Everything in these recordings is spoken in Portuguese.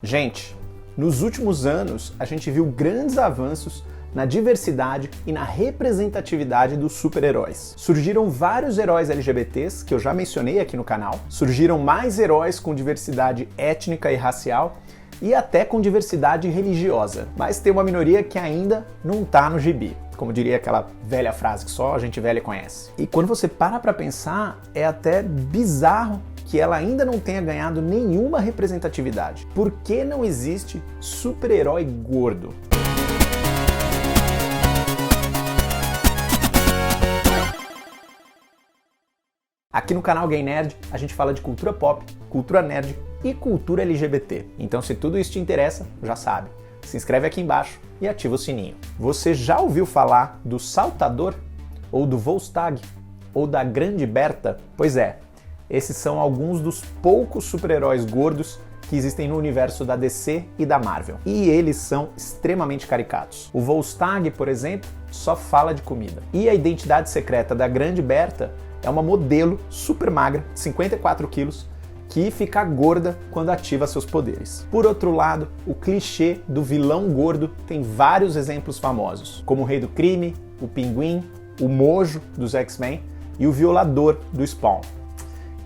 Gente, nos últimos anos a gente viu grandes avanços na diversidade e na representatividade dos super-heróis. Surgiram vários heróis LGBTs, que eu já mencionei aqui no canal, surgiram mais heróis com diversidade étnica e racial, e até com diversidade religiosa. Mas tem uma minoria que ainda não tá no gibi, como diria aquela velha frase que só a gente velha conhece. E quando você para pra pensar, é até bizarro que ela ainda não tenha ganhado nenhuma representatividade. Por que não existe super-herói gordo? Aqui no canal Gay Nerd, a gente fala de cultura pop, cultura nerd e cultura LGBT. Então, se tudo isso te interessa, já sabe, se inscreve aqui embaixo e ativa o sininho. Você já ouviu falar do Saltador? Ou do Volstagg? Ou da Grande Berta? Pois é, esses são alguns dos poucos super-heróis gordos que existem no universo da DC e da Marvel. E eles são extremamente caricatos. O Volstagg, por exemplo, só fala de comida. E a identidade secreta da Grande Berta é uma modelo super magra, 54 quilos, que fica gorda quando ativa seus poderes. Por outro lado, o clichê do vilão gordo tem vários exemplos famosos, como o Rei do Crime, o Pinguim, o Mojo dos X-Men e o Violador do Spawn.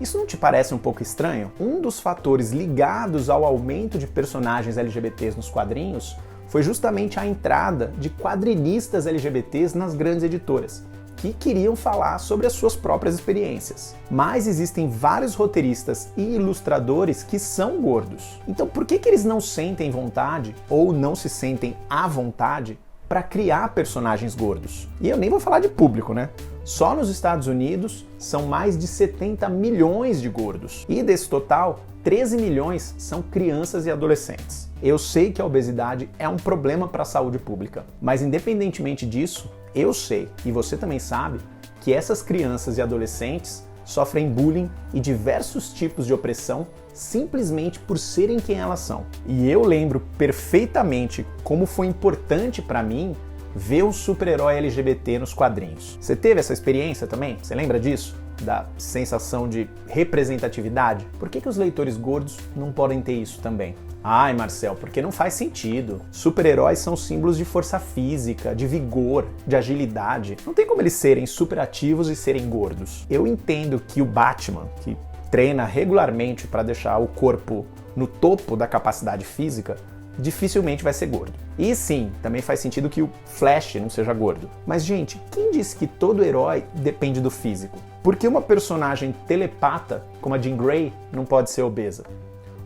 Isso não te parece um pouco estranho? Um dos fatores ligados ao aumento de personagens LGBTs nos quadrinhos foi justamente a entrada de quadrinistas LGBTs nas grandes editoras, que queriam falar sobre as suas próprias experiências. Mas existem vários roteiristas e ilustradores que são gordos. Então por que eles não sentem vontade ou não se sentem à vontade para criar personagens gordos? E eu nem vou falar de público, né? Só nos Estados Unidos são mais de 70 milhões de gordos. E desse total, 13 milhões são crianças e adolescentes. Eu sei que a obesidade é um problema para a saúde pública, mas independentemente disso, eu sei, e você também sabe, que essas crianças e adolescentes sofrem bullying e diversos tipos de opressão simplesmente por serem quem elas são. E eu lembro perfeitamente como foi importante para mim ver o super-herói LGBT nos quadrinhos. Você teve essa experiência também? Você lembra disso? Da sensação de representatividade? Por que os leitores gordos não podem ter isso também? Ai, Marcel, porque não faz sentido. Super-heróis são símbolos de força física, de vigor, de agilidade. Não tem como eles serem superativos e serem gordos. Eu entendo que o Batman, que treina regularmente para deixar o corpo no topo da capacidade física, dificilmente vai ser gordo. E sim, também faz sentido que o Flash não seja gordo. Mas, gente, quem disse que todo herói depende do físico? Por que uma personagem telepata, como a Jean Grey, não pode ser obesa?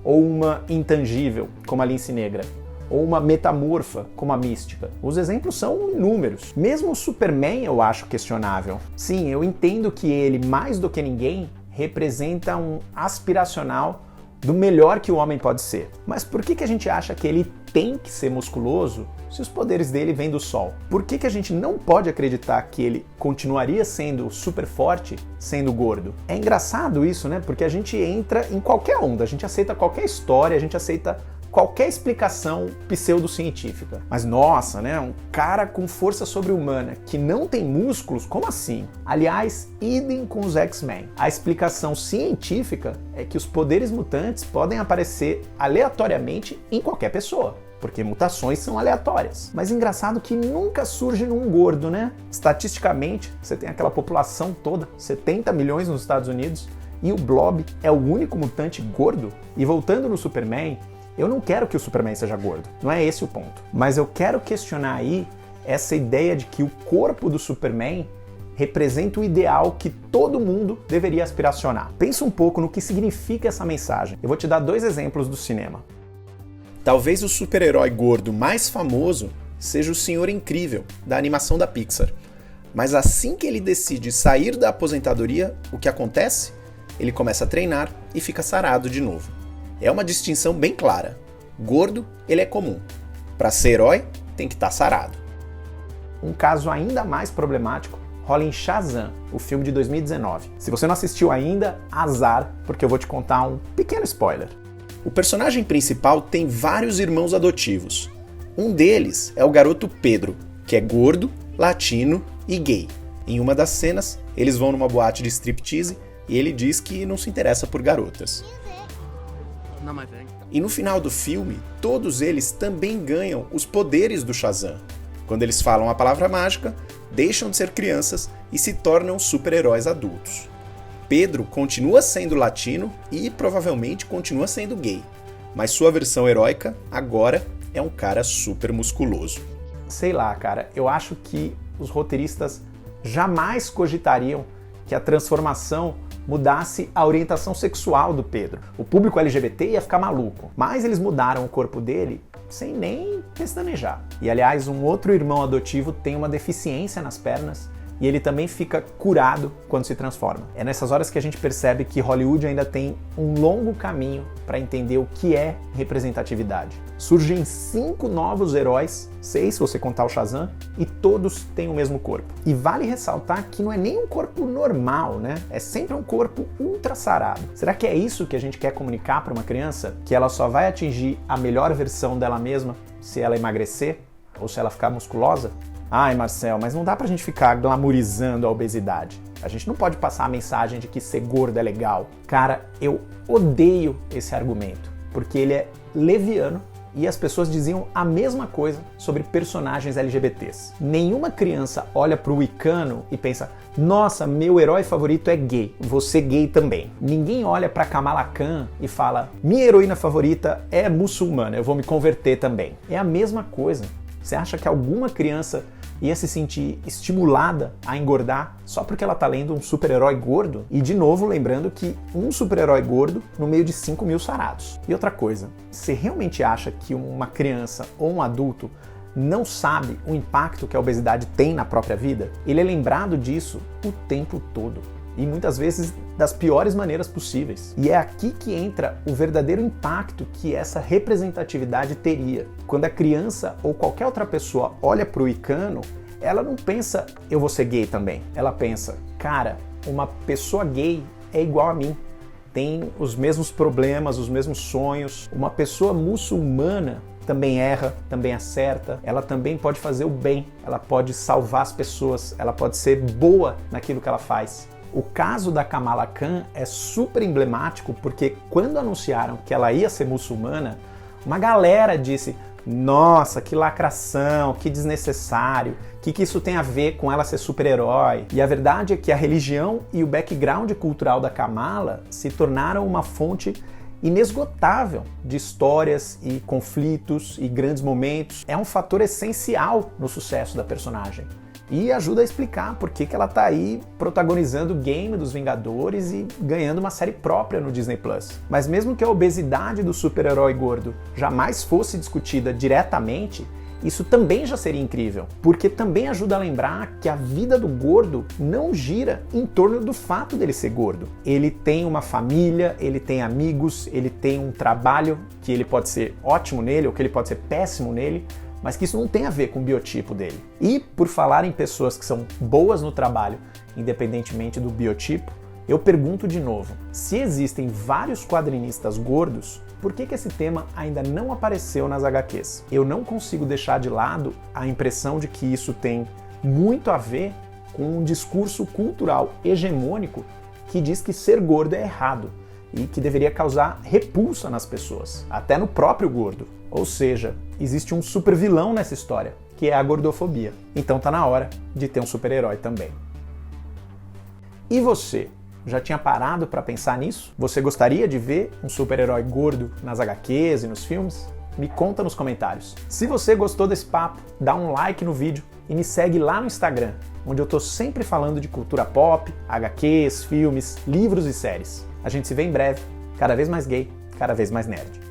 Ou uma intangível, como a Lince Negra? Ou uma metamorfa, como a Mística? Os exemplos são inúmeros. Mesmo o Superman eu acho questionável. Sim, eu entendo que ele, mais do que ninguém, representa um aspiracional do melhor que o homem pode ser. Mas por que a gente acha que ele tem que ser musculoso se os poderes dele vêm do sol? Por que a gente não pode acreditar que ele continuaria sendo super forte sendo gordo? É engraçado isso, né? Porque a gente entra em qualquer onda, a gente aceita qualquer história, a gente aceita qualquer explicação pseudocientífica. Mas nossa, né? Um cara com força sobre-humana que não tem músculos, como assim? Aliás, idem com os X-Men. A explicação científica é que os poderes mutantes podem aparecer aleatoriamente em qualquer pessoa, porque mutações são aleatórias. Mas engraçado que nunca surge num gordo, né? Estatisticamente, você tem aquela população toda, 70 milhões nos Estados Unidos, e o Blob é o único mutante gordo? E voltando no Superman, eu não quero que o Superman seja gordo, não é esse o ponto. Mas eu quero questionar aí essa ideia de que o corpo do Superman representa o ideal que todo mundo deveria aspiracionar. Pensa um pouco no que significa essa mensagem. Eu vou te dar dois exemplos do cinema. Talvez o super-herói gordo mais famoso seja o Senhor Incrível, da animação da Pixar. Mas assim que ele decide sair da aposentadoria, o que acontece? Ele começa a treinar e fica sarado de novo. É uma distinção bem clara. Gordo, ele é comum. Para ser herói, tem que estar sarado. Um caso ainda mais problemático rola em Shazam, o filme de 2019. Se você não assistiu ainda, azar, porque eu vou te contar um pequeno spoiler. O personagem principal tem vários irmãos adotivos. Um deles é o garoto Pedro, que é gordo, latino e gay. Em uma das cenas, eles vão numa boate de striptease e ele diz que não se interessa por garotas. not my thing. E no final do filme, todos eles também ganham os poderes do Shazam. Quando eles falam a palavra mágica, deixam de ser crianças e se tornam super-heróis adultos. Pedro continua sendo latino e provavelmente continua sendo gay, mas sua versão heróica agora é um cara super musculoso. Sei lá, cara, eu acho que os roteiristas jamais cogitariam que a transformação mudasse a orientação sexual do Pedro. O público LGBT ia ficar maluco, mas eles mudaram o corpo dele sem nem pestanejar. E aliás, um outro irmão adotivo tem uma deficiência nas pernas e ele também fica curado quando se transforma. É nessas horas que a gente percebe que Hollywood ainda tem um longo caminho para entender o que é representatividade. Surgem 5 novos heróis, 6 se você contar o Shazam, e todos têm o mesmo corpo. E vale ressaltar que não é nem um corpo normal, né? É sempre um corpo ultra sarado. Será que é isso que a gente quer comunicar para uma criança? Que ela só vai atingir a melhor versão dela mesma se ela emagrecer? Ou se ela ficar musculosa? Ai, Marcel, mas não dá pra gente ficar glamourizando a obesidade. A gente não pode passar a mensagem de que ser gordo é legal. Cara, eu odeio esse argumento, porque ele é leviano e as pessoas diziam a mesma coisa sobre personagens LGBTs. Nenhuma criança olha pro Icano e pensa: nossa, meu herói favorito é gay, vou ser gay também. Ninguém olha pra Kamala Khan e fala: minha heroína favorita é muçulmana, eu vou me converter também. É a mesma coisa. Você acha que alguma criança ia se sentir estimulada a engordar só porque ela tá lendo um super-herói gordo? E de novo, lembrando que um super-herói gordo no meio de 5 mil sarados. E outra coisa, você realmente acha que uma criança ou um adulto não sabe o impacto que a obesidade tem na própria vida? Ele é lembrado disso o tempo todo. E muitas vezes das piores maneiras possíveis. E é aqui que entra o verdadeiro impacto que essa representatividade teria. Quando a criança ou qualquer outra pessoa olha para o Icano, ela não pensa: eu vou ser gay também. Ela pensa: cara, uma pessoa gay é igual a mim. Tem os mesmos problemas, os mesmos sonhos. Uma pessoa muçulmana também erra, também acerta, ela também pode fazer o bem, ela pode salvar as pessoas, ela pode ser boa naquilo que ela faz. O caso da Kamala Khan é super emblemático porque quando anunciaram que ela ia ser muçulmana, uma galera disse: nossa, que lacração, que desnecessário, o que isso tem a ver com ela ser super-herói? E a verdade é que a religião e o background cultural da Kamala se tornaram uma fonte inesgotável de histórias e conflitos e grandes momentos. É um fator essencial no sucesso da personagem. E ajuda a explicar por que ela tá aí protagonizando o game dos Vingadores e ganhando uma série própria no Disney+. Mas mesmo que a obesidade do super-herói gordo jamais fosse discutida diretamente, isso também já seria incrível, porque também ajuda a lembrar que a vida do gordo não gira em torno do fato dele ser gordo. Ele tem uma família, ele tem amigos, ele tem um trabalho que ele pode ser ótimo nele ou que ele pode ser péssimo nele, mas que isso não tem a ver com o biotipo dele. E por falar em pessoas que são boas no trabalho, independentemente do biotipo, eu pergunto de novo: se existem vários quadrinistas gordos, por que esse tema ainda não apareceu nas HQs? Eu não consigo deixar de lado a impressão de que isso tem muito a ver com um discurso cultural hegemônico que diz que ser gordo é errado e que deveria causar repulsa nas pessoas, até no próprio gordo. Ou seja, existe um super vilão nessa história, que é a gordofobia. Então tá na hora de ter um super-herói também. E você? Já tinha parado para pensar nisso? Você gostaria de ver um super-herói gordo nas HQs e nos filmes? Me conta nos comentários. Se você gostou desse papo, dá um like no vídeo e me segue lá no Instagram, onde eu tô sempre falando de cultura pop, HQs, filmes, livros e séries. A gente se vê em breve, cada vez mais gay, cada vez mais nerd.